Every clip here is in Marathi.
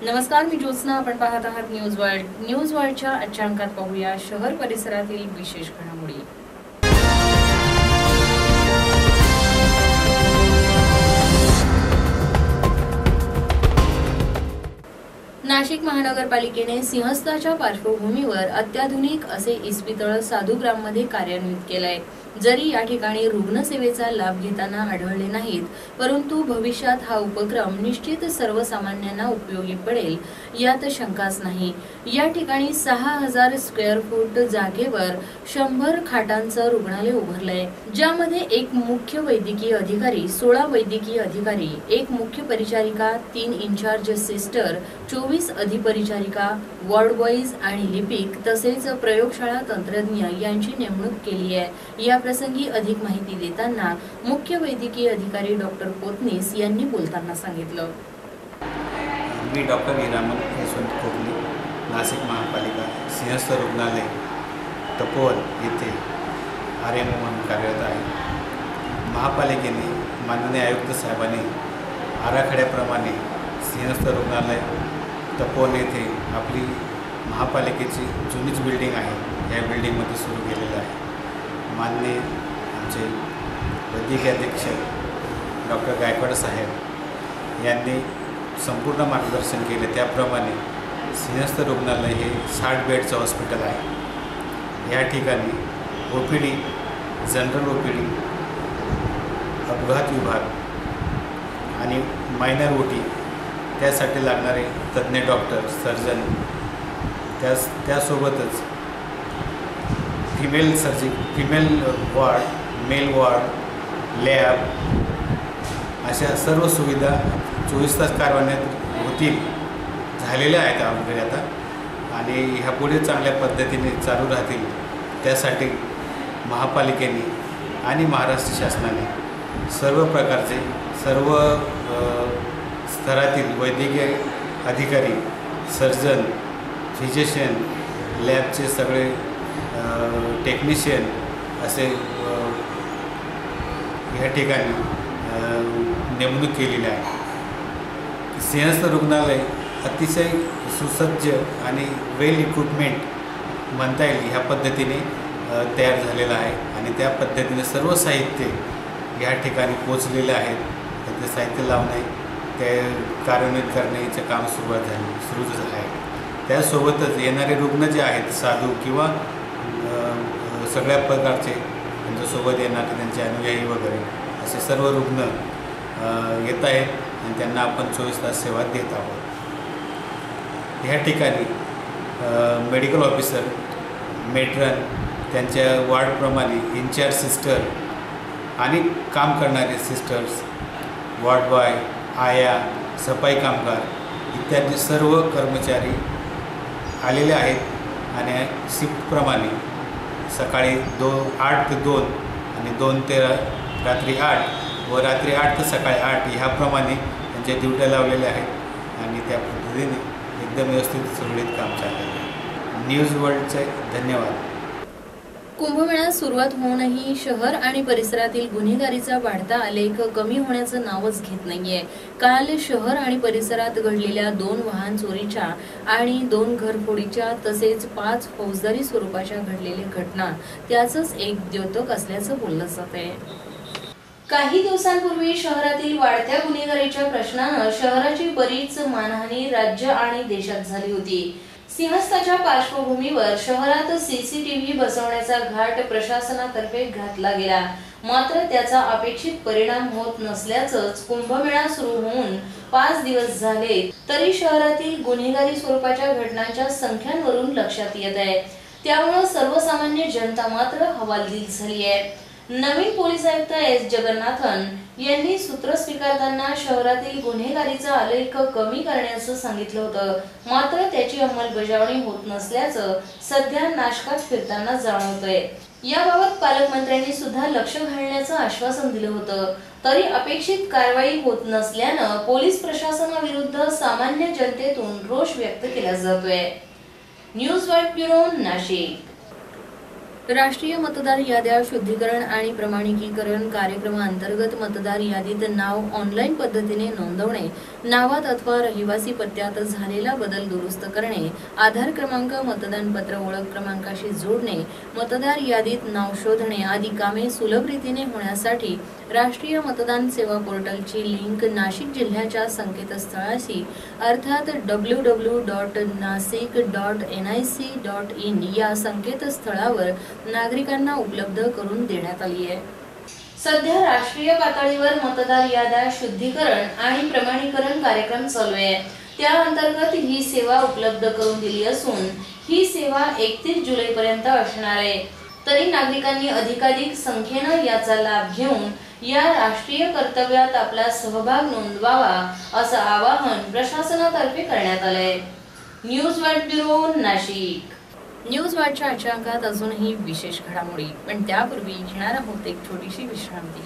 नमस्कार, मी ज्योत्स्ना. आपण पाहत आहात न्यूज वर्ल्ड. न्यूज वर्ल्डच्या आजच्या अंकात पाहूया शहर परिसरातील विशेष घडामोडी. नाशिक महानगरपालिकेने सिंहस्थाच्या पार्श्वभूमीवर अत्याधुनिक असे इस्पितळ साधूग्राममध्ये कार्यान्वित केलंय. जरी या ठिकाणी रुग्णसेवेचा लाभ घेताना आढळले नाहीत, परंतु भविष्यात हा उपक्रम निश्चित सर्वसामान्यांना उपयोगी पडेल यात शंकाच नाही. या ठिकाणी 6000 स्क्वेअर फूट जागेवर 100 खाटांचं रुग्णालय उभारलंय, ज्यामध्ये एक मुख्य वैद्यकीय अधिकारी, 16 वैद्यकीय अधिकारी, एक मुख्य परिचारिका, 3 इन्चार्ज सिस्टर, 24 अधिपरिचारिका, वॉर्ड बॉईज आणि लिपिक तसेच प्रयोगशाळा तंत्रज्ञ यांची नेमणूक केली आहे. या प्रसंगी अधिक माहिती देताना मुख्य वैद्यकीय अधिकारी डॉक्टर पोतनीस यांनी बोलताना सांगितलं. मी डॉक्टर हिरामन यशवंत कोकणी, नाशिक महापालिका सिंहस्थ रुग्णालय तपोवन येथे RM म्हणून कार्यरत आहे. महापालिकेने माननीय आयुक्त साहेबांनी आराखड्याप्रमाणे सिंहस्थ रुग्णालय तपोवन येथे आपली महापालिकेची जुनीच बिल्डिंग आहे, या बिल्डिंगमध्ये सुरू केलेलं आहे. माननीय आमचे वैद्यकीय अधीक्षक डॉक्टर गायकवाड साहेब यांनी संपूर्ण मार्गदर्शन केले. त्याप्रमाणे सिंहस्थ रुग्णालय हे 60 बेडचं हॉस्पिटल आहे. या ठिकाणी OPD, जनरल OPD, अपघात विभाग आणि मायनर OT त्यासाठी लागणारे तज्ज्ञ डॉक्टर, सर्जन, त्यासोबतच female ward, male ward, lab अशा सर्व सुविधा 24 तास कार्यान्वित होतील झालेल्या आहेत आमच्याकडे आता, आणि ह्यापुढे चांगल्या पद्धतीने चालू राहतील. त्यासाठी महापालिकेने आणि महाराष्ट्र शासनाने सर्व प्रकारचे सर्व स्तरातील वैद्यकीय अधिकारी, सर्जन, फिजिशियन, लॅबचे सगळे टेक्निशियन असे ह्या ठिकाणी नेमणूक केलेली आहे. सिंहस्थ रुग्णालय अतिशय सुसज्ज आणि वेल इक्विपमेंट म्हणता येईल ह्या पद्धतीने तयार झालेलं आहे, आणि त्या पद्धतीने सर्व साहित्य ह्या ठिकाणी पोचलेले आहेत. ते साहित्य लावणे, ते कार्यान्वित करण्याचे काम सुरू झालं आहे. त्यासोबतच येणारे रुग्ण जे आहेत, साधू किंवा सगळ्या प्रकारचे त्यांच्यासोबत येणारे त्यांचे अनुयायी वगैरे असे सर्व रुग्ण येत आहेत, आणि त्यांना आपण 24 तास सेवा देत आहोत. ह्या ठिकाणी मेडिकल ऑफिसर, मेट्रन, त्यांच्या वार्डप्रमाणे इन्चार्ज सिस्टर आणि काम करणारे सिस्टर्स, वॉर्ड बॉय, आया, सफाई कामगार इत्यादी सर्व कर्मचारी आलेले आहेत. आणि शिफ्टप्रमाणे सकाळी 8 ते 2 आणि 2 ते रात्री 8 व रात्री 8 ते सकाळी 8 ह्याप्रमाणे त्यांच्या ड्युट्या लावलेल्या आहेत, आणि त्या पद्धतीने एकदम व्यवस्थित सुरळीत काम चाललेलं आहे. न्यूज वर्ल्डचे धन्यवाद. सुरुवात होऊनही शहर आणि परिसरातील गुन्हेगारीचा वाढता आलेख कमी होण्याचं नावच घेत नाहीये. काल शहर आणि परिसरात घडलेल्या 2 वाहन चोरीच्या आणि 2 घरफोडीच्या तसेच 5 फौजदारी स्वरूपाच्या घडलेल्या घटना त्याचंच एक द्योतक असल्याचं बोललं जातंय. काही दिवसांपूर्वी शहरातील वाढत्या गुन्हेगारीच्या प्रश्नानं शहराची बरीच मानहानी राज्य आणि देशात झाली होती. सिंहस्थाच्या पार्श्वभूमीवर शहरात सीसीटीव्ही बसवण्याचा घाट प्रशासनातर्फे घातला गेला, मात्र त्याचा अपेक्षित परिणाम होत नसल्याचंच कुंभमेळा सुरू होऊन 5 दिवस झाले तरी शहरातील गुन्हेगारी स्वरूपाच्या घटनांच्या संख्यांवरून लक्षात येत आहे. त्यामुळे सर्वसामान्य जनता मात्र हवालदिल झाली आहे. नवीन पोलीस आयुक्त एस जगन्नाथन यांनी सूत्र स्वीकारताना शहरातील गुन्हेगारीचा आलेख कमी करण्याचं सांगितलं होतं, मात्र त्याची अंमलबजावणी होत नसल्याचं सध्या नाशकात फिरताना जाणवतंय. याबाबत पालकमंत्र्यांनी सुद्धा लक्ष घालण्याचं आश्वासन दिलं होतं, तरी अपेक्षित कारवाई होत नसल्यानं पोलीस प्रशासनाविरुद्ध सामान्य जनतेतून रोष व्यक्त केला जातोय. न्यूज वाईट ब्युरो, नाशिक. राष्ट्रीय मतदार याद्या शुद्धीकरण आणि प्रमाणिकीकरण कार्यक्रमाअंतर्गत मतदार यादीत नाव ऑनलाईन पद्धतीने नोंदवणे, नावात अथवा रहिवासी पत्त्यात झालेला बदल दुरुस्त करणे, आधार क्रमांक मतदानपत्र ओळख क्रमांकाशी जोडणे, मतदार यादीत नाव शोधणे आदी कामे सुलभ रीतीने होण्यासाठी राष्ट्रीय मतदान सेवा पोर्टलची लिंक नाशिक जिल्ह्याच्या संकेतस्थळाशी अर्थात www.nasik.nic.in या संकेतस्थळावर नागरिकांना उपलब्ध करून देण्यात आली आहे. सध्या राष्ट्रीय पातळीवर मतदार याद्या शुद्धीकरण आणि प्रमाणीकरण कार्यक्रम चालू आहे. त्या अंतर्गत ही सेवा उपलब्ध करून दिली असून ही सेवा 31 जुलैपर्यंत असणार आहे. तरी नागरिकांनी अधिकाधिक संख्येने याचा लाभ घेऊन या राष्ट्रीय कर्तव्यात आपला सहभाग नोंदवावा असं आवाहन प्रशासनातर्फे करण्यात आलंय. न्यूज वाईट ब्युरो, नाशिक. न्यूज वाईटच्या आजच्या अंकात अजूनही विशेष घडामोडी, पण त्यापूर्वी घेणार आहोत एक छोटीशी विश्रांती.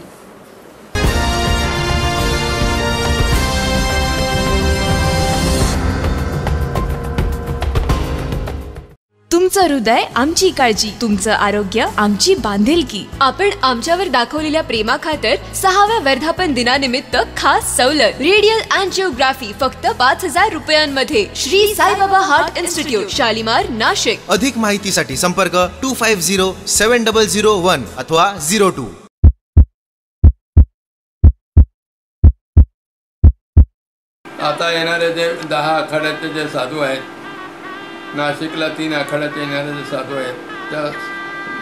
तुमचं हृदय आमची काळजी, तुमचं आरोग्य आमची बांधिलकी. आपण आमच्यावर दाखवलेल्या प्रेमाखातर 6व्या वर्धापन दिनानिमित्त खास सवलत रेडियल अँजिओग्राफी फक्त 5,000 रुपयांमध्ये. Shri Saibaba heart institute, Shalimar, Nashik. अधिक माहितीसाठी संपर्क 25070001 अथवा 02. आता येणारे जे 10 आखाड्याचे जे साधू आहेत, नाशिकला 3 आखाड्यात येणारे जे साधू आहेत, त्या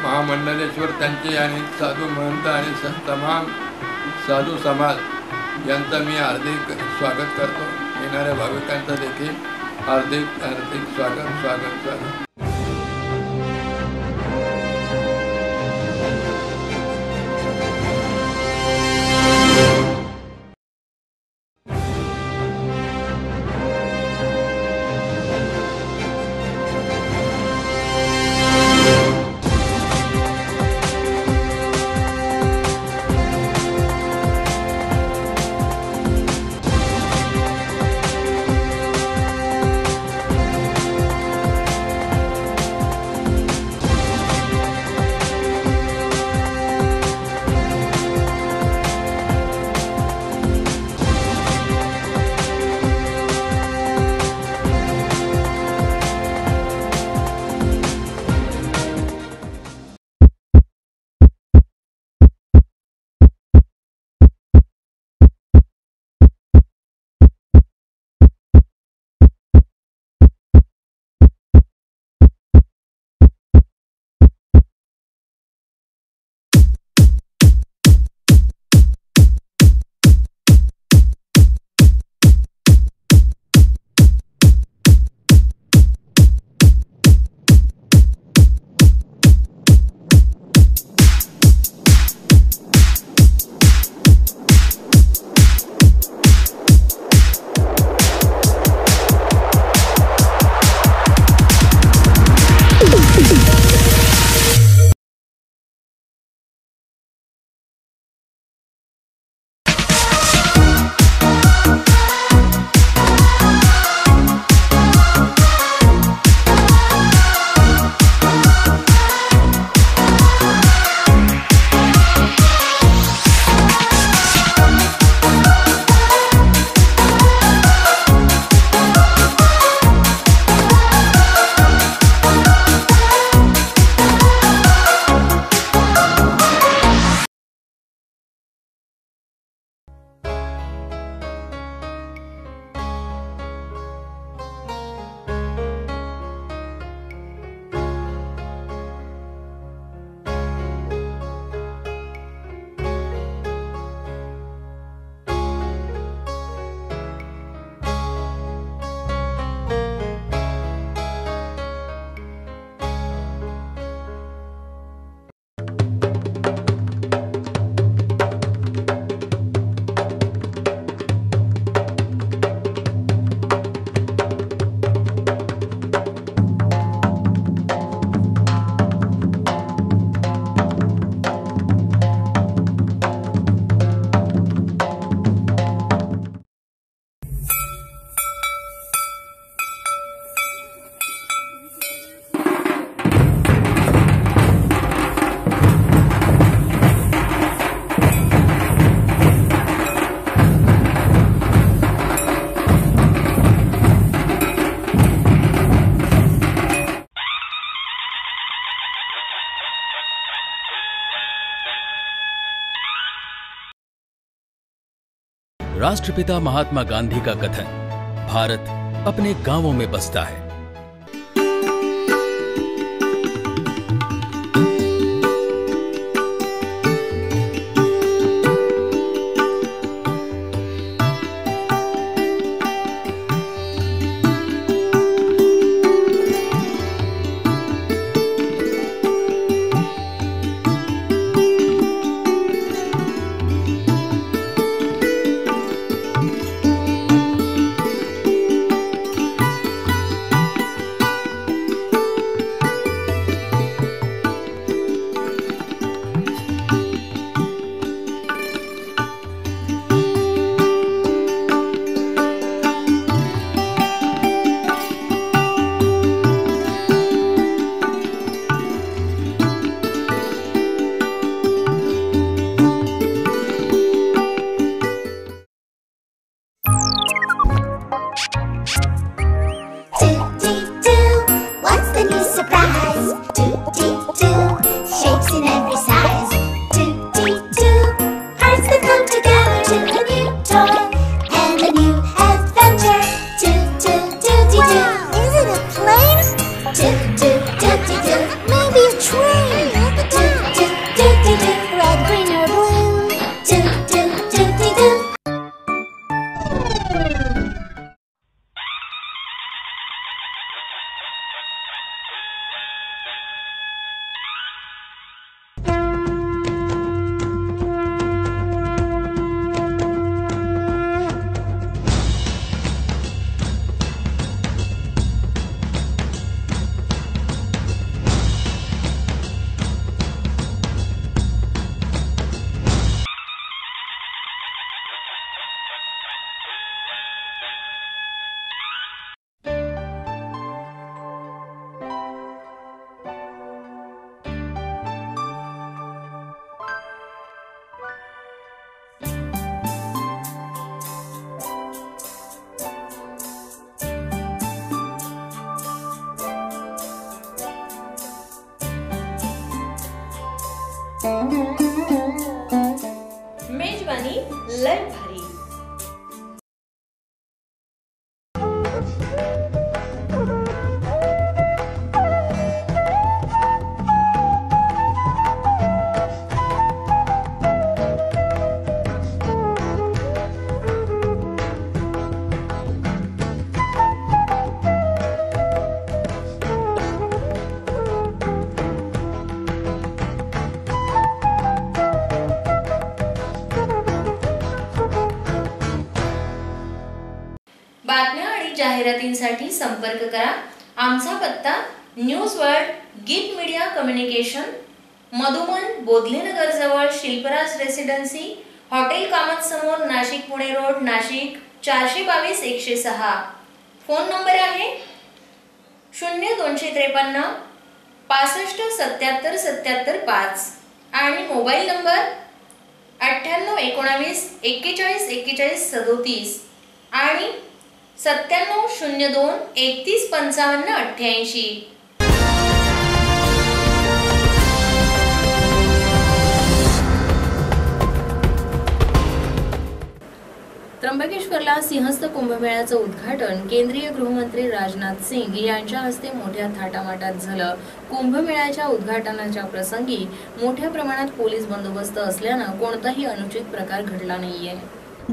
महामंडलेश्वर त्यांचे आणि साधू महंत आणि तमाम साधू समाज यांचं मी हार्दिक स्वागत करतो. येणाऱ्या भाविकांचं देखील हार्दिक स्वागत. राष्ट्रपिता महात्मा गांधी का कथन, भारत अपने गांवों में बसता है। मेजवानी लय भारी। बातम्या आणि जाहिरातींसाठी संपर्क करा। आमचा पत्ता न्यूज वर्ल्ड गीत मीडिया कम्युनिकेशन, मधुमन बोधलेनगर जवळ शिल्पराज रेसिडेन्सी, हॉटेल कामत समोर, Nashik Pune road, Nashik 422 106। Phone number आहे 0253 65 77 77 5 आणि मोबाईल नंबर 9819 41 41 37 आणि 9702 31 55 88। त्र्यंबकेश्वरला सिंहस्थ कुंभमेळ्याचं उद्घाटन केंद्रीय गृहमंत्री राजनाथ सिंग यांच्या हस्ते मोठ्या थाटामाटात झालं। कुंभमेळ्याच्या उद्घाटनाच्या प्रसंगी मोठ्या प्रमाणात पोलीस बंदोबस्त असल्यानं कोणताही अनुचित प्रकार घडला नाहीये।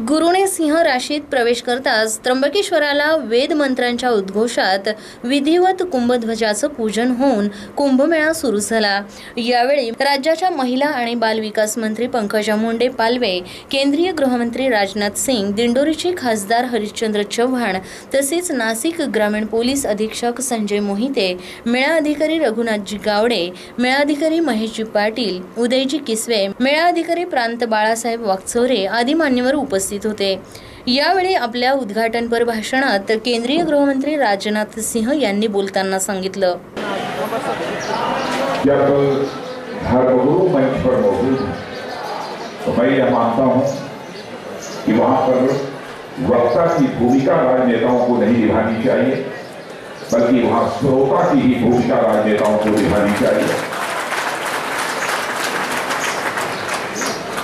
गुरुने सिंह राशीत प्रवेश करताच त्र्यंबकेश्वराला वेद मंत्रांच्या उद्घोषात विधिवत कुंभध्वजाचं पूजन होऊन कुंभमेळा सुरू झाला। यावेळी राज्याच्या महिला आणि बाल विकास मंत्री पंकजा मुंडे पालवे, केंद्रीय गृहमंत्री राजनाथ सिंग, दिंडोरीचे खासदार हरिश्चंद्र चव्हाण तसेच नाशिक ग्रामीण पोलीस अधीक्षक संजय मोहिते, मेळा अधिकारी रघुनाथजी गावडे, मेळा अधिकारी महेशजी पाटील, उदयजी किसवे, मेळा अधिकारी प्रांत बाळासाहेब वागचौरे आदी मान्यवर उपस्थित होते। यावेळी आपल्या उद्घाटनपर भाषणात केंद्रीय गृहमंत्री राजनाथ सिंह यांनी बोलताना सांगितलं, मैं मानता हूं कि वहां पर वक्ता की भूमिका राजनेताओं को नहीं निभानी चाहिए, बल्कि वहां श्रोता की ही भूमिका राजनेताओं को निभानी चाहिए।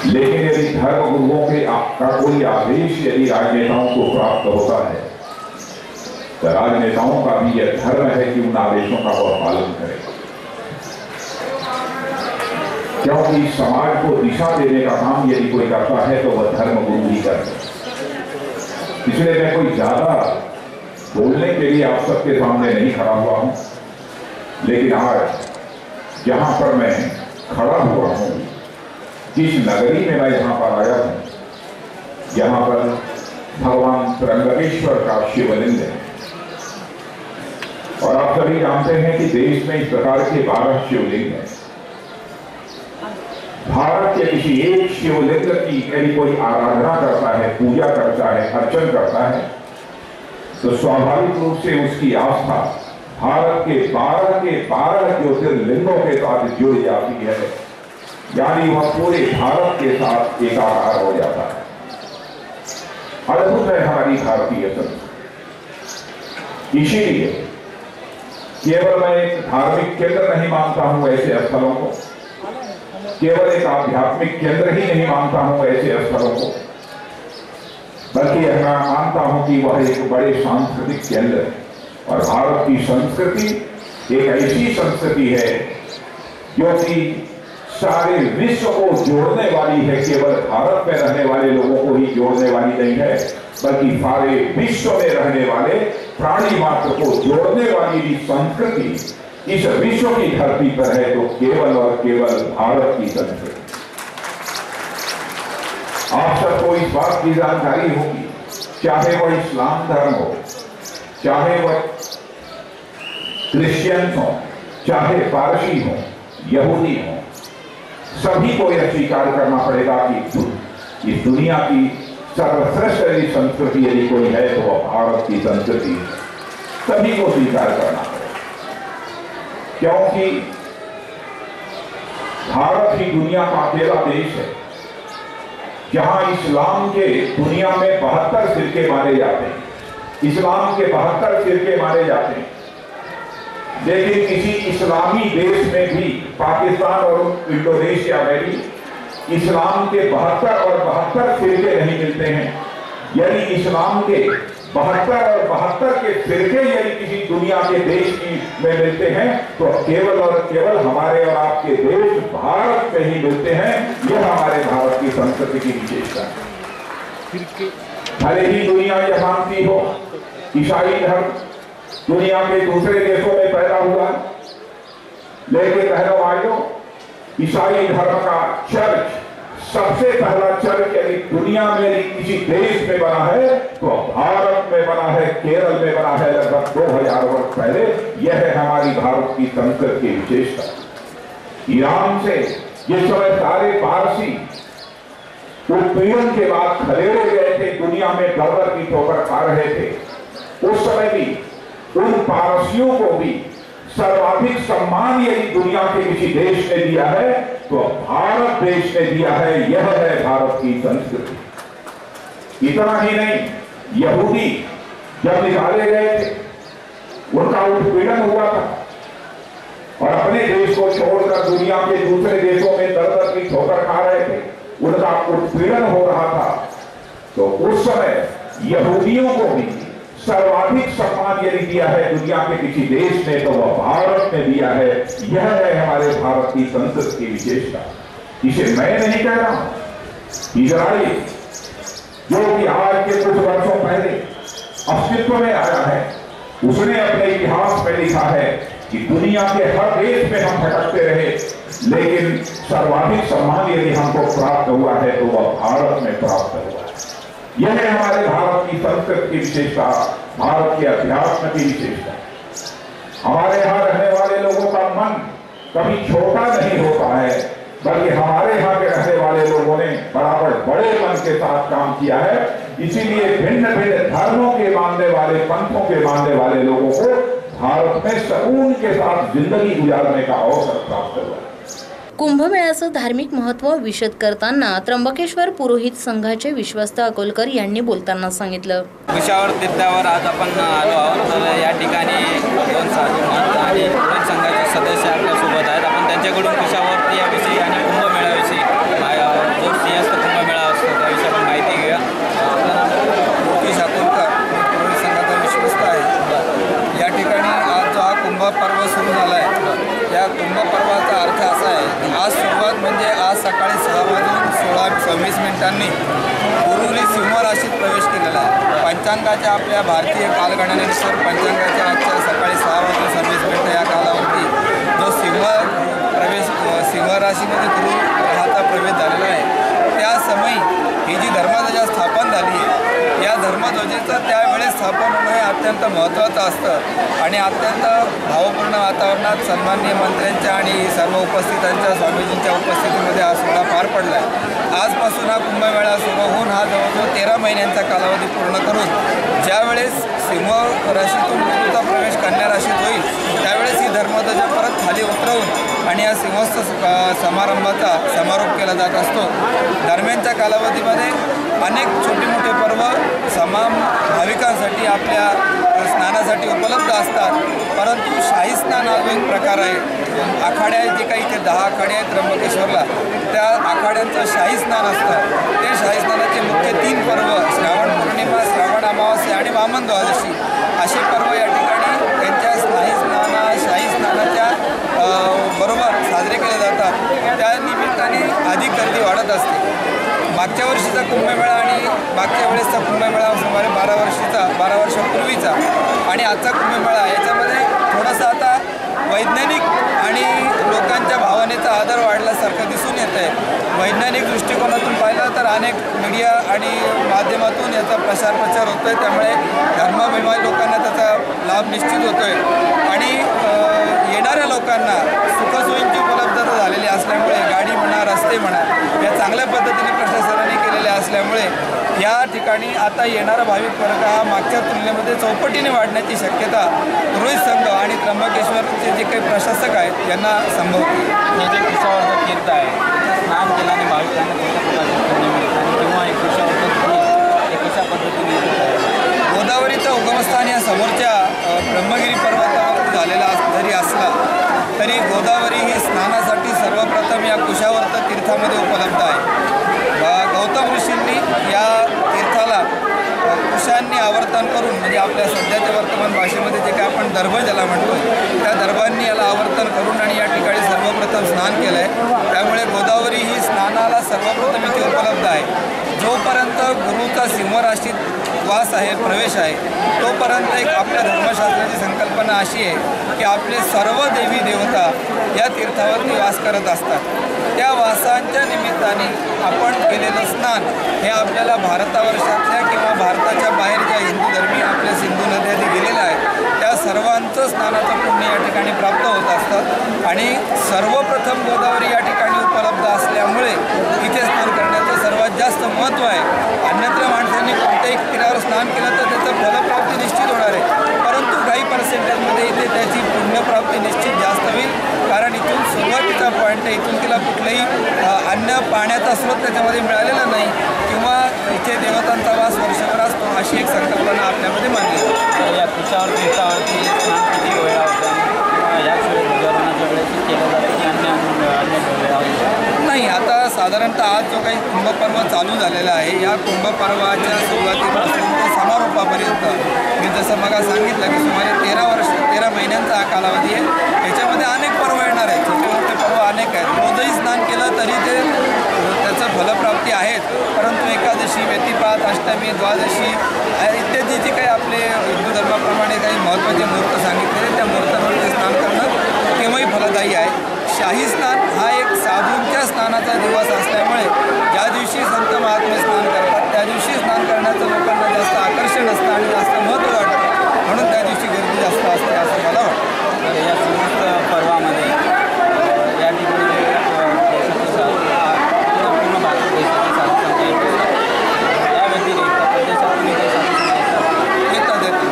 लेकिन यदि धर्म गुरुओं के का कोई आदेश यदि राजनेताओं को प्राप्त होता है तो राजनेताओं का भी यह धर्म है कि उन आदेशों का वह पालन करें, क्योंकि समाज को दिशा देने का काम यदि कोई करता है तो वह धर्म गुरु ही करते हैं। इसलिए मैं कोई ज्यादा बोलने के लिए आप सबके सामने नहीं खड़ा हुआ हूं, लेकिन आज जहां पर मैं खड़ा हुआ हूं, जिस नगरी में मैं यहां पर आया हूं, यहां पर भगवान त्र्यंबकेश्वर का शिवलिंग है। और आप सभी जानते हैं कि देश में इस प्रकार के 12 शिवलिंग हैं। भारत के किसी एक शिवलिंग की यदि कोई आराधना करता है, पूजा करता है, अर्चन करता है, तो स्वाभाविक रूप से उसकी आस्था भारत के 12 ज्योतिर्लिंगों के साथ जुड़ जाती है, यानी वह पूरे भारत के साथ एकाकार हो जाता है। अद्भुत है हमारी भारतीय संस्कृति। इसीलिए केवल मैं एक धार्मिक केंद्र नहीं मानता हूं ऐसे स्थलों को, केवल एक आध्यात्मिक केंद्र ही नहीं मानता हूं ऐसे स्थलों को, बल्कि मैं मानता हूं कि वह एक बड़े सांस्कृतिक केंद्र है। और भारत की संस्कृति एक ऐसी संस्कृति है जो कि सारे विश्व को जोड़ने वाली है, केवल भारत में रहने वाले लोगों को ही जोड़ने वाली नहीं है, बल्कि सारे विश्व में रहने वाले प्राणी मात्र को जोड़ने वाली भी संस्कृति इस विश्व की धरती पर है तो केवल और केवल भारत की संस्कृति। आप सबको इस बात की जानकारी होगी, चाहे वह इस्लाम धर्म हो, चाहे वह क्रिश्चियन हो, चाहे पारसी हो, यहूदी हो, सभी को यह स्वीकार करना पड़ेगा कि इस दुनिया की सर्वश्रेष्ठ यदि संस्कृति यदि कोई है तो वह भारत की संस्कृति सभी को स्वीकार करना पड़ेगा, क्योंकि भारत ही दुनिया का अकेला देश है जहां इस्लाम के दुनिया में 72 फिरके माने जाते हैं। इस्लाम के 72 फिरके माने जाते हैं, लेकिन किसी इस्लामी देश में भी, पाकिस्तान और इंडोनेशिया में भी इस्लाम के 72 और 72 फिरके नहीं मिलते हैं। यदि इस्लाम के 72 और 72 के फिरके यदि किसी दुनिया के देश में मिलते हैं तो केवल और केवल हमारे और आपके देश भारत में ही मिलते हैं। यह हमारे भारत की संस्कृति की विशेषता है। भले ही दुनिया में शांति हो, ईसाई धर्म दुनिया के दूसरे देशों में पैदा हुआ, लेकिन बहनों भाइयों, ईसाई धर्म का चर्च सबसे पहला चर्च यदि दुनिया में किसी देश में बना है तो भारत में बना है, केरल में बना है, लगभग 2000 वर्ष पहले। यह है हमारी भारत की संस्कृति की विशेषता। ईरान से जिस समय सारे पारसी उत्पीड़न के बाद खदेड़े गए थे, दुनिया में दर की ठोकर खा रहे थे, उस समय भी उन पारसियों को भी सर्वाधिक सम्मान यदि दुनिया के किसी देश ने दिया है तो भारत देश ने दिया है। यह है भारत की संस्कृति। इतना ही नहीं, यहूदी जब निकाले गए थे, उनका उत्पीड़न हुआ था और अपने देश को छोड़कर दुनिया के दूसरे देशों में दर की ठोकर खा रहे थे, उनका उत्पीड़न हो रहा था। तो उस समय यहूदियों को भी सर्वाधिक सम्मान यदि दिया है दुनिया के किसी देश ने तो वह भारत ने दिया है। यह है हमारे भारत की संस्कृति की विशेषता। इसे मैं नहीं कह रहा हूं, इजराइल जो कि आज के कुछ वर्षों पहले अस्तित्व में आया है, उसने अपने इतिहास में लिखा है कि दुनिया के हर देश में हम भटकते रहे, लेकिन सर्वाधिक सम्मान यदि हमको प्राप्त हुआ है तो वह भारत में प्राप्त हुआ है। यह है हमारे भारत की संस्कृति की विशेषता, भारत के अध्यात्म की विशेषता। हमारे यहाँ रहने वाले लोगों का मन कभी छोटा नहीं होता है, बल्कि हमारे यहाँ के रहने वाले लोगों ने बराबर बड़े मन के साथ काम किया है। इसीलिए भिन्न भिन्न धर्मों के मानने वाले, पंथों के मानने वाले लोगों को भारत में सुकून के साथ जिंदगी गुजारने का अवसर प्राप्त हुआ। कुंभमेळ्याचं धार्मिक महत्त्व विशद करताना त्र्यंबकेश्वर पुरोहित संघाचे विश्वस्त अकोलकर यांनी बोलताना सांगितलं। कुशावर तीर्थावर आज आपण आलो आहोत, तर या ठिकाणी 2 साधू महंत आणि पुरोहित संघाचे सदस्य आपल्यासोबत आहेत। आपण त्यांच्याकडून कुशावर याविषयी आणि कुंभमेळ्याविषयी जो म्हणजे आज सकाळी 6:16:26 गुरुनी सिंह राशीत प्रवेश केलेला आहे. पंचांगाच्या आपल्या भारतीय कालगणनेनुसार पंचांगाच्या आजच्या सकाळी 6:26 या कालावधी जो सिंह राशीमध्ये गुरु ग्रहाचा प्रवेश झालेला आहे. त्या समयी ही जी धर्मध्वजा स्थापन झाली आहे, या धर्मध्वजेचं त्यावेळेस स्थापन होणं हे अत्यंत महत्त्वाचं असतं आणि अत्यंत भावपूर्ण वातावरणात सन्माननीय मंत्र्यांच्या आणि सर्व उपस्थितांच्या स्वामीजींच्या उपस्थितीमध्ये हा सोहळा पार पडला आहे. आजपासून हा कुंभमेळा सुरू होऊन हा जवळजवळ 13 महिन्यांचा कालावधी पूर्ण करून ज्यावेळेस सिंह राशीतून गुरुचा प्रवेश कन्या राशीत होईल त्यावेळेस ही धर्मध्वजा परत खाली उतरवून आणि या सिंहस्थ समारंभाचा समारोप केला जात असतो. दरम्यानच्या कालावधीमध्ये अनेक छोटे मोठे पर्व भाविकांसाठी आपल्या स्नानासाठी उपलब्ध असतात. परंतु शाही स्नान हा जो एक प्रकार आहे, आखाड्या जे काही इथे 10 आखाडे आहेत त्र्यंबकेश्वरला, त्या आखाड्यांचं शाही स्नान असतं. ते शाही स्नानाचे मुख्य 3 पर्व श्रावण पौर्णिमा, श्रावण अमावास्या आणि वामन द्वादशी असे पर्व या ठिकाणी त्यांच्या शाही स्नानाच्या बरोबर साजरे केले जातात. त्या निमित्ताने अधिक गर्दी वाढत असते. मागच्या वर्षीचा कुंभमेळा आणि मागच्या वेळेसचा कुंभमेळा सुमारे 12 वर्षापूर्वीचा आणि आजचा कुंभमेळा याच्यामध्ये थोडासा आता वैज्ञानिक आणि लोकांच्या भावनेचा आदर वाढल्यासारखं दिसून येतं आहे. वैज्ञानिक दृष्टिकोनातून पाहिलं तर अनेक मीडिया आणि माध्यमातून याचा प्रचार होतो आहे. त्यामुळे धर्माभिमानी लोकांना त्याचा लाभ निश्चित होतो आहे आणि येणाऱ्या लोकांना सुखसोयींची उपलब्धता झालेली असल्यामुळे गाडी म्हणा, रस्ते म्हणा या चांगल्या पद्धतीने प्रशासनाने केलेल्या असल्यामुळे या ठिकाणी आता येणारा भाविक वर्ग हा मागच्या तुलनेमध्ये चौपटीने वाढण्याची शक्यता रोहित संघ आणि त्र्यंबकेश्वरचे जे काही प्रशासक आहेत यांना संभवते. हे जे कुशावर्त तीर्थ आहे, स्नान केल्याने भाविकांना किंवा एक कुशावर्त हे कशा पद्धतीने गोदावरीचं उगमस्थान या समोरच्या ब्रह्मगिरी पर्वतावर झालेला जरी असला तरी गोदावरी ही स्नानासाठी सर्वप्रथम या कुशावर्त तीर्थामध्ये उपलब्ध आहे. गौतम ऋषींनी या तीर्थाला कुशांनी आवर्तन करून म्हणजे आपल्या सध्याच्या वर्तमान भाषेमध्ये जे काय आपण दर्भ ज्याला म्हणतो त्या दर्भांनी याला आवर्तन करून आणि या ठिकाणी सर्वप्रथम स्नान केलं आहे. त्यामुळे गोदावरी ही स्नानाला सर्वप्रथम इथे उपलब्ध आहे. जोपर्यंत गुरुचा सिंह राशीत वास आहे, प्रवेश आहे, तोपर्यंत एक आपल्या धर्मशास्त्राची संकल्पना अशी आहे की आपले सर्व देवी देवता या तीर्थावरती वास करत असतात. त्या वासांच्या निमित्ताने आपण केलेलं स्नान हे आपल्याला भारतावर्षातल्या किंवा भारताच्या बाहेर ज्या हिंदू धर्मीय आपल्या सिंधू नद्या गेलेल्या आहेत त्या सर्वांचं स्नानाचं पुण्य या ठिकाणी प्राप्त होत असतात आणि सर्वप्रथम गोदावरी या ठिकाणी उपलब्ध असल्यामुळे इथे स्नान करण्याचं सर्वात जास्त महत्त्व आहे. अन्यत्र माणसांनी कोणत्याही तीरावर स्नान केलं तर त्याचं फलप्राप्ती निश्चित होणार आहे, परंतु काही पर्सेंटेजमध्ये इथे त्याची पुण्यप्राप्ती निश्चित जास्त होईल. कारण इथून सुरुवातीचा पॉईंट आहे, इथून तिला कुठलंही अन्न पाण्याचा स्रोत त्याच्यामध्ये मिळालेला नाही किंवा इथे देवतांचा वास वर्षभर असतो अशी एक संकल्पना आपल्यामध्ये मानली जाते. या कुशावर तीर्थावरती स्नान किती वेळा होता किंवा याच वेळेस वेळेस केलं जातं की अन्य नाही. आता साधारणतः आज जो काही कुंभपर्व चालू झालेला आहे या कुंभपर्वाच्या सुरुवातीपासून ते समारोपापर्यंत मी जसं मग सांगितलं की सुमारे 13 महिन्यांचा हा कालावधी आहे. याच्यामध्ये अनेक पर्व येणार आहेत, छोटे मोठे पर्व अनेक आहेत. रोजही स्नान केलं तरी ते त्याचं फलप्राप्ती आहेत, परंतु एकादशी, व्यतिपात, अष्टमी, द्वादशी इत्यादी जे काही आपले हिंदू धर्माप्रमाणे काही महत्त्वाचे मुहूर्त सांगितलेले त्या मुहूर्तांवरती स्नान करणं केव्हाही फलदायी आहे. शाही स्नान हा एक साधूंच्या स्नानाचा दिवस असल्यामुळे ज्या दिवशी संत महात्मे स्नान करतात त्या दिवशी स्नान करण्याचं लोकांना जास्त आकर्षण असतं आणि जास्त महत्त्व वाटतं, म्हणून त्या दिवशी गर्दी जास्त असते असं मला वाटतं. या समस्त पर्वामध्ये या ठिकाणी पूर्ण भारत देशाची साधुसंख्या या व्यतिरिक्त प्रदेशातून येतात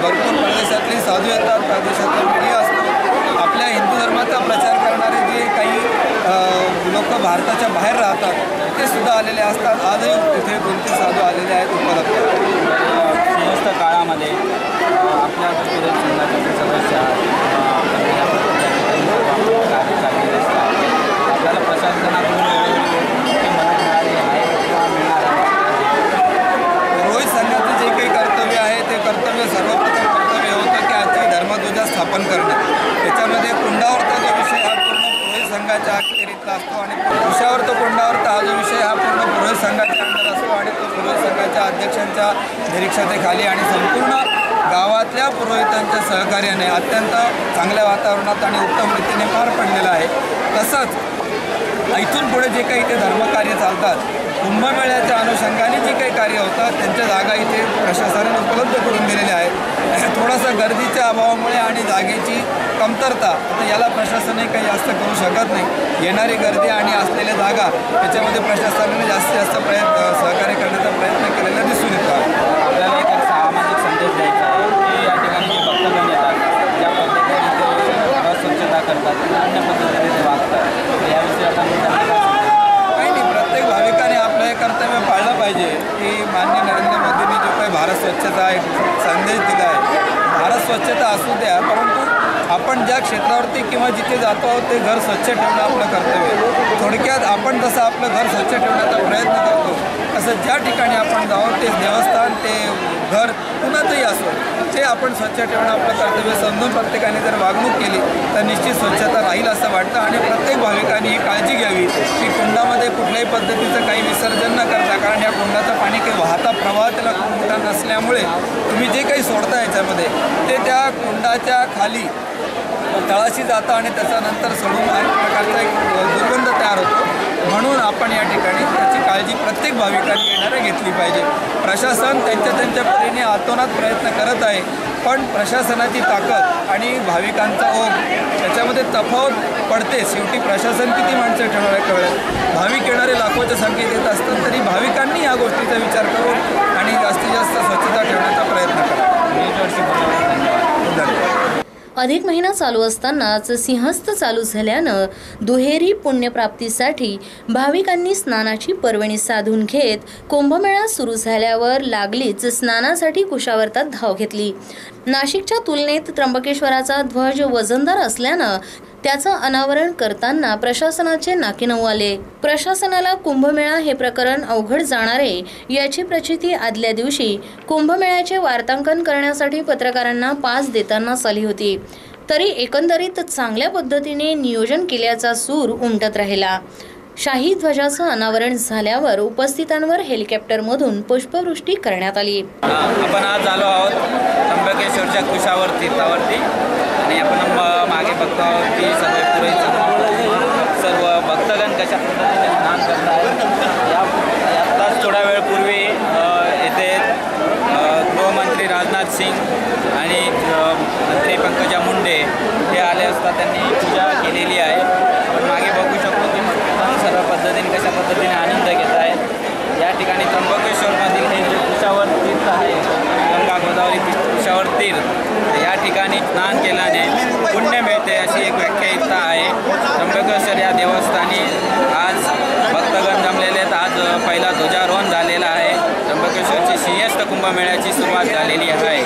भरपूर प्रदेशातले साधू येतात, प्रदेशातला मीडिया असतो. आपल्या हिंदू धर्माचा प्रचार करणारे जे काही लोक भारताच्या बाहेर राहतात ते सुद्धा आलेले असतात. आजही तिथे 2-3 साधू आलेले आहेत उपलब्ध. समस्त काळामध्ये आपल्या संघाचे सदस्य आपल्याला प्रशासनाकडून रोहित संघाचं जे काही कर्तव्य आहे ते कर्तव्य सर्वप्रथम कर्तव्य होतं की आजची धर्मध्वजा स्थापन करणं. त्याच्यामध्ये कुंडावरचा जो विषय हा पूर्ण रोहित संघाच्या अखेरीतला असतो आणि कुशावर तो कोंडावर हा जो विषय हा पूर्ण पुरोहित संघाच्या अंडर असतो आणि तो पुरोहित संघाच्या अध्यक्षांच्या निरीक्षतेखाली आणि संपूर्ण गावातल्या पुरोहितांच्या सहकार्याने अत्यंत चांगल्या वातावरणात आणि उत्तम रीतीने पार पडलेला आहे. तसंच इथून पुढे जे काही इथे धर्मकार्य चालतात, कुंभमेळ्याच्या अनुषंगाने जे काही कार्य होतात त्यांच्या जागा इथे प्रशासनाने उपलब्ध करून दिलेल्या आहेत. थोडासा गर्दीच्या अभावामुळे आणि जागेची कमतरता तर याला प्रशासनही काही जास्त करू शकत नाही. येणारी गर्दी आणि असलेल्या जागा याच्यामध्ये प्रशासनाने जास्तीत जास्त सहकार्य करण्याचा प्रयत्न केलेला दिसून येतो. आपल्याला एक सामाजिक संदेश द्यायचा आहे की या ठिकाणी जे भक्तगण येतात ज्या पद्धतीने स्वच्छता करतात अन्य पद्धतीने ते वागतात याविषयी आपण काही नाही, प्रत्येक भाविकाने आपलं हे कर्तव्य पाळलं पाहिजे की माननीय नरेंद्र मोदींनी जो काही भारत स्वच्छता एक संदेश दिला आहे, भारत स्वच्छता असू द्या, परंतु आपण ज्या क्षेत्रावरती किंवा जिथे जातो आहोत ते घर स्वच्छ ठेवणं आपलं कर्तव्य आहे. थोडक्यात आपण जसं आपलं घर स्वच्छ ठेवण्याचा प्रयत्न करतो तसं ज्या ठिकाणी आपण जाऊ ते देवस्थान ते घर कुणाचंही असो ते आपण स्वच्छ ठेवणं आपलं कर्तव्य समजून प्रत्येकाने जर वागणूक केली तर निश्चित स्वच्छता राहील असं वाटतं. आणि प्रत्येक भाविकांनी ही काळजी घ्यावी की कुंडामध्ये कुठल्याही पद्धतीचं काही विसर्जन न करता, कारण या कुंडाचं पाणी काही वाहता प्रवाह त्याला खूप मोठा नसल्यामुळे तुम्ही जे काही सोडता याच्यामध्ये ते त्या कुंडाच्या खाली तळाशी जातं आणि त्याच्यानंतर सडून एक प्रकारचा एक दुर्गंध तयार होतो. म्हणून आपण या ठिकाणी त्याची काळजी प्रत्येक भाविकांनी येणाऱ्या घेतली पाहिजे. प्रशासन त्यांच्या परीने आतोनात प्रयत्न करत आहे, पण प्रशासनाची ताकद आणि भाविकांचा ओघ त्याच्यामध्ये तफावत पडते. शेवटी प्रशासन किती माणसं ठेवणार कळत, भाविक येणारे लाखोच्या संख्येत येत असतात तरी भाविकांनी या गोष्टीचा विचार करून आणि जास्तीत जास्त स्वच्छता ठेवण्याचा प्रयत्न करा. धन्यवाद. अधिक महिना चालू असतानाच सिंहस्थ चालू झाल्यानं दुहेरी पुण्यप्राप्तीसाठी भाविकांनी स्नानाची पर्वणी साधून घेत कुंभमेळा सुरू झाल्यावर लागलीच स्नानासाठी कुशावर्तात धाव घेतली. नाशिकच्या तुलनेत त्र्यंबकेश्वराचा ध्वज वजनदार असल्यानं त्याचं अनावरण करताना प्रशासनाचे नाकीनऊ आले. प्रशासनाला कुंभमेळा हे प्रकरण अवघड जाणारे याची प्रचिती आदल्या दिवशी कुंभमेळ्याचे वार्तांकन करण्यासाठी पत्रकारांना पास देतानाच आली होती. तरी एकंदरीत चांगल्या पद्धतीने नियोजन केल्याचा सूर उमटत राहिला. शाही ध्वजाचं अनावरण झाल्यावर उपस्थितांवर हेलिकॉप्टरमधून पुष्पवृष्टी करण्यात आली. आपण आज आलो आहोत त्र्यंबकेश्वरच्या कुशावर तीर्थावरती आणि आपण मागे बघतो आहोत की सगळे पुरोहित सर्व भक्तगण कशा पद्धतीने स्नान करत आहेत. आत्ताच थोड्या वेळ पूर्वी येथे गृहमंत्री राजनाथ सिंग आणि मंत्री पंकजा मुंडे हे आले असता त्यांनी पूजा केलेली आहे. आपण मागे बघू शकतो की भक्तगण सर्व पद्धतीने कशा पद्धतीने आनंद घेत आहेत. या ठिकाणी त्र्यंबकेश्वरमधील हे जे कुशावर तीर्थ आहे, गंगा गोदावरी कुशावर तीर्थ, या ठिकाणी स्नान केल्याने पुण्य मिळते अशी एक व्याख्या आहे. त्र्यंबकेश्वर या देवस्थानी आज भक्तगण जमलेले आहेत. आज पहिला ध्वजारोहण झालेला आहे. त्र्यंबकेश्वरची सिंहस्थ कुंभमेळ्याची सुरुवात झालेली आहे.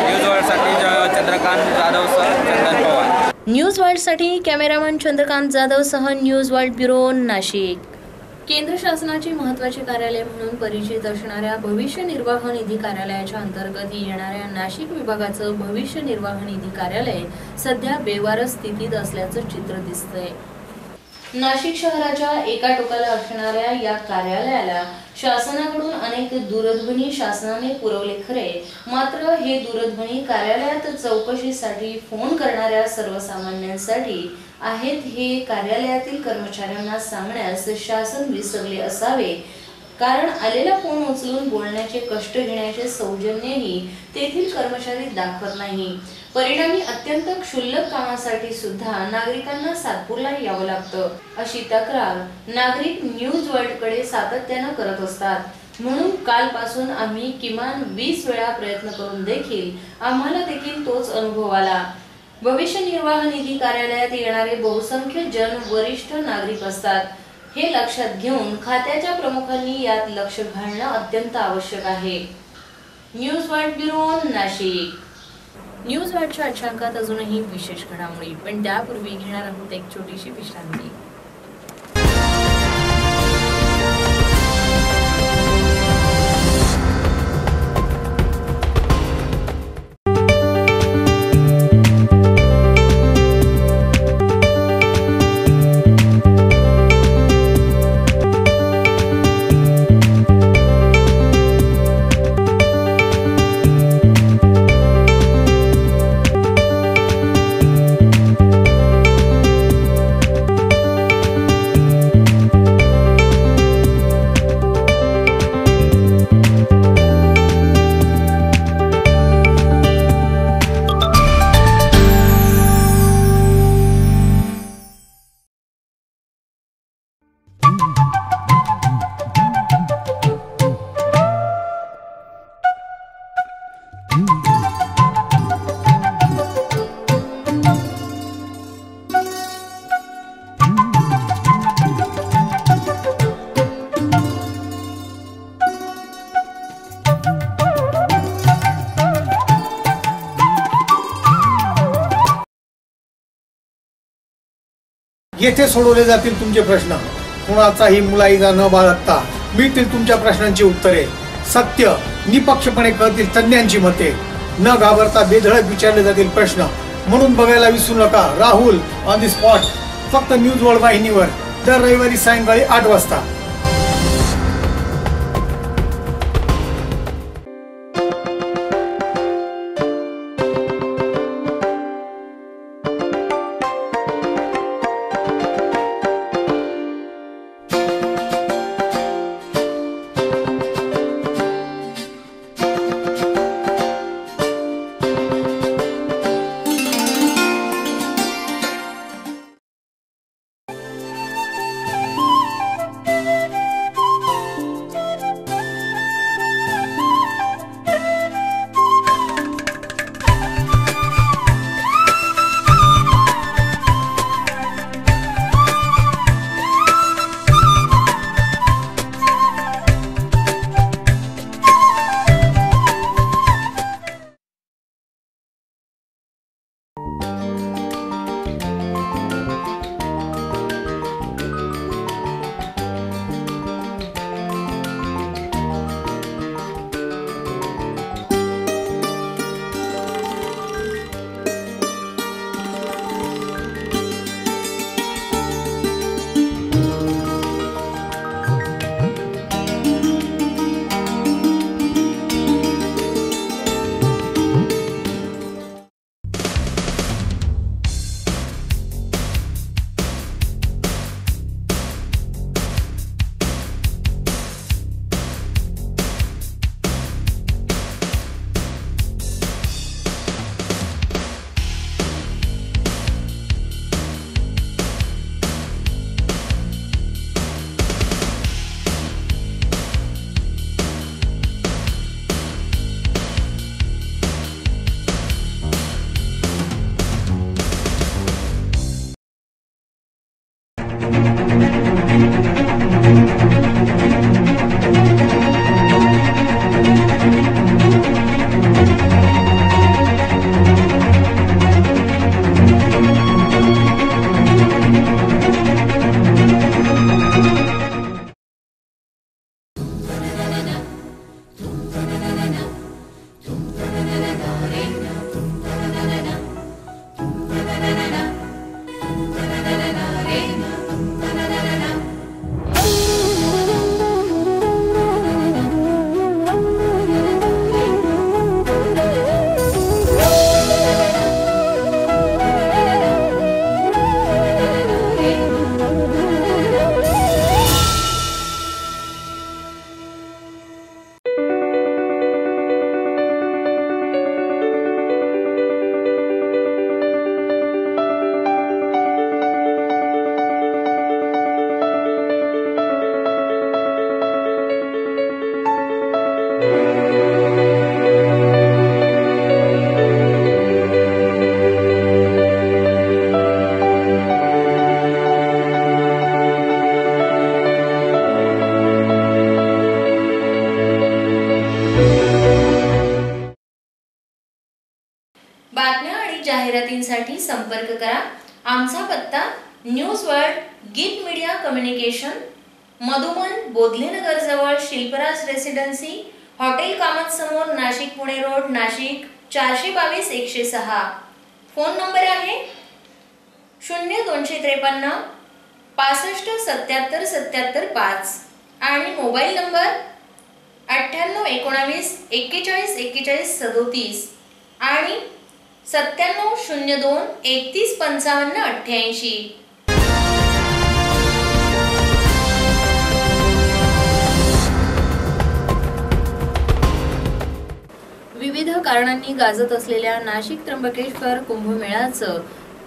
न्यूज वर्ल्डसाठी चंद्रकांत जाधव सह चंदन पवार. न्यूज वर्ल्डसाठी कॅमेरामन चंद्रकांत जाधव सह न्यूज वर्ल्ड ब्युरो नाशिक. केंद्र शासनाची महत्त्वाची कार्यालय म्हणून परिचित असणाऱ्या भविष्य निर्वाह निधी कार्यालयाच्या अंतर्गत येणाऱ्या नाशिक विभागाचं भविष्य निर्वाह निधी कार्यालय सध्या बेवारस स्थितीत असल्याचं चित्र दिसतंय. नाशिक शहराच्या एका टोकाला असणाऱ्या या कार्यालयाला शासनाकडून अनेक दूरध्वनी शासनाने पुरवले खरे, मात्र हे दूरध्वनी कार्यालयात चौकशीसाठी फोन करणाऱ्या सर्वसामान्यांसाठी आहेत हे कार्यालयातील कर्मचाऱ्यांना सांगण्यास शासन विसरले असावे. कारण आलेला फोन उचलून बोलण्याचे कष्ट घेण्याचे सौजन्यही तेथील कर्मचारी दाखवत नाही. परिणामी अत्यंत क्षुल्लक कामासाठी सुद्धा नागरिकांना सातपूरला यावं लागतं, अशी तक्रार नागरिक न्यूज वर्ल्डकडे सातत्यानं करत असतात. म्हणून कालपासून आम्ही किमान 20 वेळा प्रयत्न करून देखील आम्हाला देखील तोच अनुभव आला. भविष्य निर्वाह निधी कार्यालयात येणारे बहुसंख्य जन वरिष्ठ नागरिक असतात. हे लक्षात घेऊन खात्याच्या प्रमुखांनी यात लक्ष घालणं अत्यंत आवश्यक आहे. News world bureau Nashik. News वर्ल्डच्या आजच्या अंकात अजूनही विशेष घडामोडी, पण त्यापूर्वी घेणार आहोत एक छोटीशी विश्रांती. येथे सोडवले जातील तुमचे प्रश्न. कुणाचाही मुलाईजा न बाळगता मिळतील तुमच्या प्रश्नांची उत्तरे. सत्य निपक्षपणे कळतील तज्ञांची मते. न घाबरता बेधडक विचारले जातील प्रश्न. म्हणून बघायला विसरू नका राहुल ऑन दी स्पॉट, फक्त न्यूज वर्ल्ड वाहिनीवर दर रविवारी सायंकाळी 8 वाजता. जाहिरातींसाठी संपर्क करा. आमचा पत्ता न्यूज वर्ल्ड गीत मीडिया कम्युनिकेशन, मधुमन बोधलेनगर जवळ शिल्पराज रेसिडेन्सी, हॉटेल कामत समोर, Nashik Pune road, Nashik 422-106. Phone number आहे 0253 65 77 5 आणि मोबाईल नंबर 9819 41 41 37 आणि 9702 31 55 88. विविध कारणांनी गाजत असलेल्या नाशिक त्र्यंबकेश्वर कुंभमेळ्याचं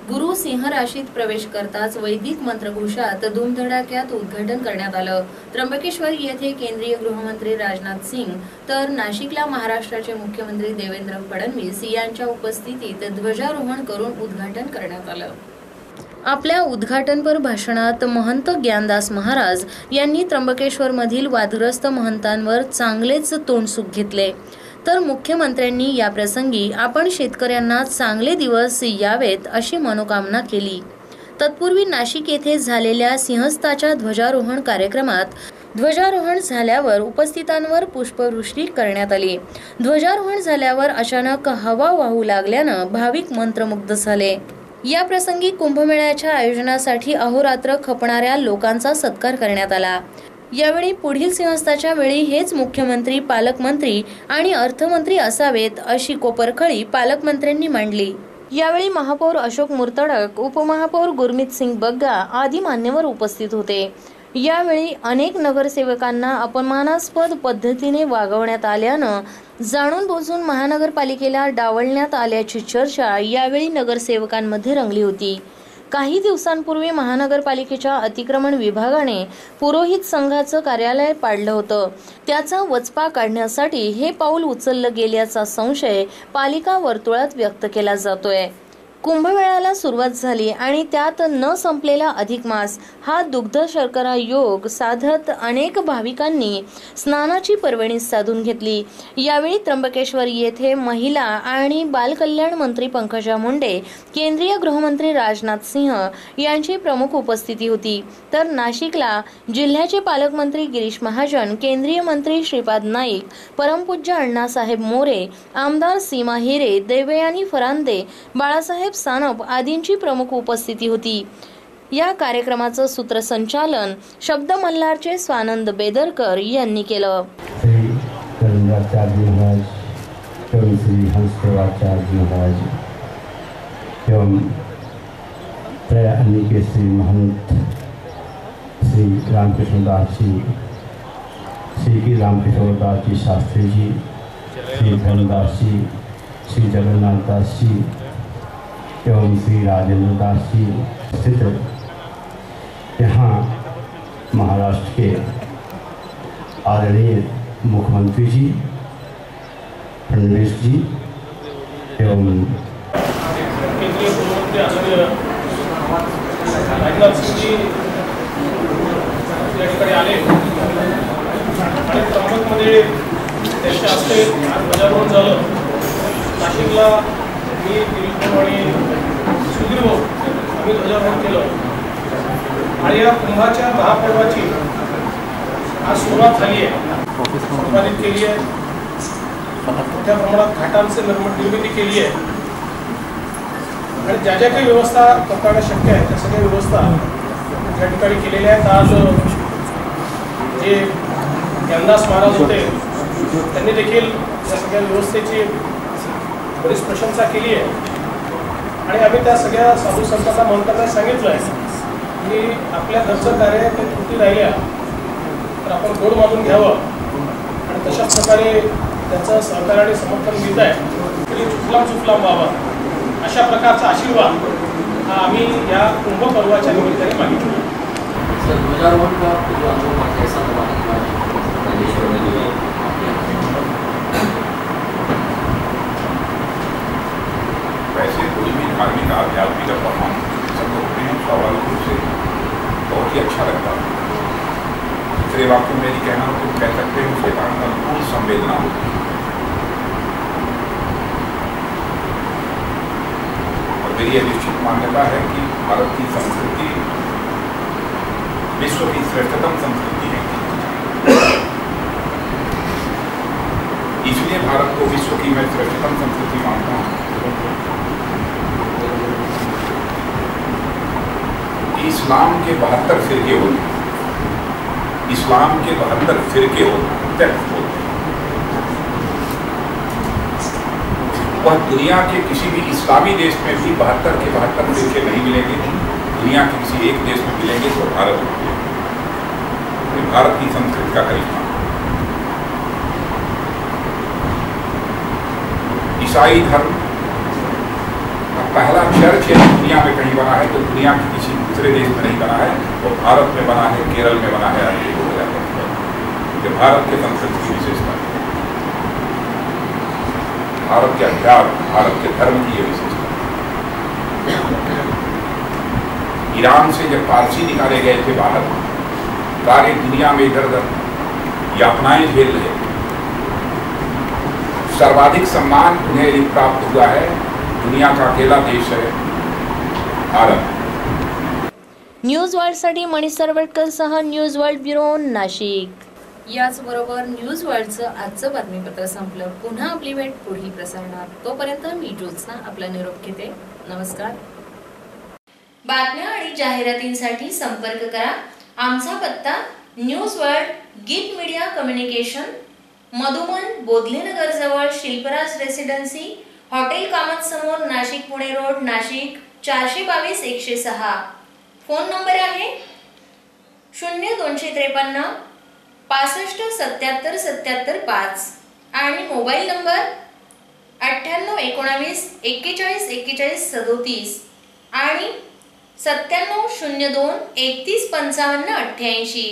गुरु सिंह राशीत प्रवेश करताच वैदिक मंत्रघोषात धूमधडाक्यात उद्घाटन करण्यात आलं. त्र्यंबकेश्वर येथे केंद्रीय गृहमंत्री राजनाथ सिंग तर नाशिकला महाराष्ट्राचे मुख्यमंत्री देवेंद्र फडणवीस यांच्या उपस्थितीत ध्वजारोहण करून उद्घाटन करण्यात आलं. आपल्या उद्घाटनपर भाषणात महंत ज्ञानदास महाराज यांनी त्र्यंबकेश्वर मधील वादग्रस्त महंतांवर चांगलेच तोंडसुख घेतले. तर मुख्यमंत्र्यांनी या प्रसंगी आपण शेतकऱ्यांना चांगले दिवस यावेत अशी मनोकामना केली. तत्पूर्वी नाशिक येथे झालेल्या सिंहस्थाच्या ध्वजारोहण कार्यक्रमात ध्वजारोहण झाल्यावर उपस्थितांवर पुष्पवृष्टी करण्यात आली। ध्वजारोहण झाल्यावर अचानक हवा वाहू लागल्यानं भाविक मंत्रमुग्ध झाले। या प्रसंगी कुंभमेळ्याच्या आयोजनासाठी अहोरात्र खपणाऱ्या लोकांचा सत्कार करण्यात आला। यावेळी पुढील सिंहस्थाच्या वेळी हेच मुख्यमंत्री, पालकमंत्री आणि अर्थमंत्री असावेत अशी कोपरखळी पालकमंत्र्यांनी मांडली। यावेळी महापौर अशोक मुर्तडक, उपमहापौर गुरमीत सिंग बग्गा आदी मान्यवर उपस्थित होते। यावेळी अनेक नगरसेवकांना अपमानास्पद पद्धतीने वागवण्यात आल्यानं जाणून बुजून महानगरपालिकेला डावलण्यात आल्याची चर्चा यावेळी नगरसेवकांमध्ये रंगली होती। काही दिवसांपूर्वी महानगरपालिकेच्या अतिक्रमण विभागाने पुरोहित संघाचं कार्यालय पाडलं होतं। त्याचा वचपा काढण्यासाठी हे पाऊल उचललं गेल्याचा संशय पालिका वर्तुळात व्यक्त केला जातोय। कुंभमेळ्याला सुरुवात झाली आणि त्यात न संपलेला अधिक मास हा दुग्ध शर्करा योग साधत अनेक भाविकांनी स्नानाची पर्वणी साधून घेतली। यावेळी त्र्यंबकेश्वर येथे महिला आणि बालकल्याण मंत्री पंकजा मुंडे, केंद्रीय गृहमंत्री राजनाथ सिंह यांची प्रमुख उपस्थिती होती। तर नाशिकला जिल्ह्याचे पालकमंत्री गिरीश महाजन, केंद्रीय मंत्री श्रीपाद नाईक, परमपूज्य अण्णासाहेब मोरे, आमदार सीमा हिरे, देवयानी फरांदे, बाळासाहेब सानप आदींची प्रमुख उपस्थिती होती। या कार्यक्रमाचं सूत्रसंचालन शब्द मल्हारचे स्वानंद बेदरकर यांनी केलं। श्री हंसदेवाचार्य महाराज के श्री महंत श्री रामकृष्णदास जी, श्री रामकिशोरदास जी शास्त्री जी, श्री धनदास जी, श्री जगन्नाथ दास जी एवं श्री राजेंद्र दास जी स्थित यहाँ महाराष्ट्र के आदरणीय मुख्यमंत्री जी फडणवीस जी एवं केंद्रीय गृहमंत्री आदरणीय राजनाथ सिंह जी या ठिकाणी आले आणि त्र्यंबकमध्ये त्यांच्या हस्ते ध्वजारोहण झालं। नाशिकला मी आणि सुधीर भाऊ आम्ही ध्वजारोहण केलं आणि या कुंभाच्या महापर्वाची आज सुरुवात झाली आहे, संपादित केली आहे। मोठ्या प्रमाणात घाटांची निर्मिती केली आहे आणि ज्या ज्या काही व्यवस्था करणं शक्य आहे त्या सगळ्या व्यवस्था या ठिकाणी केलेल्या आहेत। आज जे ज्ञानदास महाराज होते त्यांनी देखील या सगळ्या व्यवस्थेची बरीच प्रशंसा केली आहे आणि आम्ही त्या सगळ्या साधू संतांना मंत्रांना सांगितलं आहे की आपल्या घरचं कार्य काही त्रुटी राहिल्या तर आपण गोड मानून घ्यावं आणि तशाच प्रकारे त्याचं सहकार्य आणि समर्थन मिळत आहे तरी चुकलाम व्हावा अशा प्रकारचा आशीर्वाद हा आम्ही या कुंभ पर्वाच्या निमित्ताने मागितला। वैसे कोई भी धार्मिक आध्यात्मिक परमाणु सबको प्रेम स्वाभाविक रूप से बहुत ही अच्छा लगता है। दूसरे वाक्य में यदि कहना हो तो कह सकते हैं उसके कारण पूर्ण संवेदना होती है और मेरी यह निश्चित मान्यता है कि भारत की संस्कृति विश्व की श्रेष्ठतम संस्कृति है। इसलिए भारत को विश्व की मैं श्रेष्ठतम संस्कृति मानता हूँ। इस्लाम के 72 फिरके होते हैं, इस्लाम के 72 फिरके होते हैं। वह दुनिया के किसी भी इस्लामी देश में भी 72 के 72 फिरके नहीं मिलेंगे। दुनिया के किसी एक देश में मिलेंगे तो भारत में। भारत की संस्कृति का करिश्मा। ईसाई धर्म पहला चर्च है दुनिया में कहीं बना है तो दुनिया के किसी दूसरे देश में नहीं बना है, वो भारत में बना है, केरल में बना है। ये भारत के संस्कृति की विशेषता है, भारत के अध्यात्म, भारत के धर्म की ये विशेषता है। ईरान से जब पारसी निकाले गए थे बाहर, सारी दुनिया में इधर उधर यातनाएं झेल रहे, सर्वाधिक सम्मान उन्हें प्राप्त हुआ है। दुनिया का अकेला देश है भारत न्यूज वर्ल्डसाठी मनीष सरवटकरसह न्यूज वर्ल्ड ब्युरो नाशिक. याचबरोबर न्यूज वर्ल्डचं आजचं बातमीपत्र संपलं. पुन्हा आपली भेट पुढील प्रसारणात. तोपर्यंत मी ज्योत्स्ना आपला निरोप घेते. नमस्कार. बातम्या आणि जाहिरातींसाठी संपर्क करा. आमचा पत्ता न्यूज वर्ल्ड, गीत मीडिया कम्युनिकेशन, मधुमन, बोधलेनगर जवळ शिल्पराज रेसिडेन्सी, हॉटेल कामत समोर, Nashik Pune road, Nashik 422-106. Phone number आहे 0253 65 77 77 5 आणि मोबाईल नंबर 9819 41 41 37 आणि 9702 31 55 88.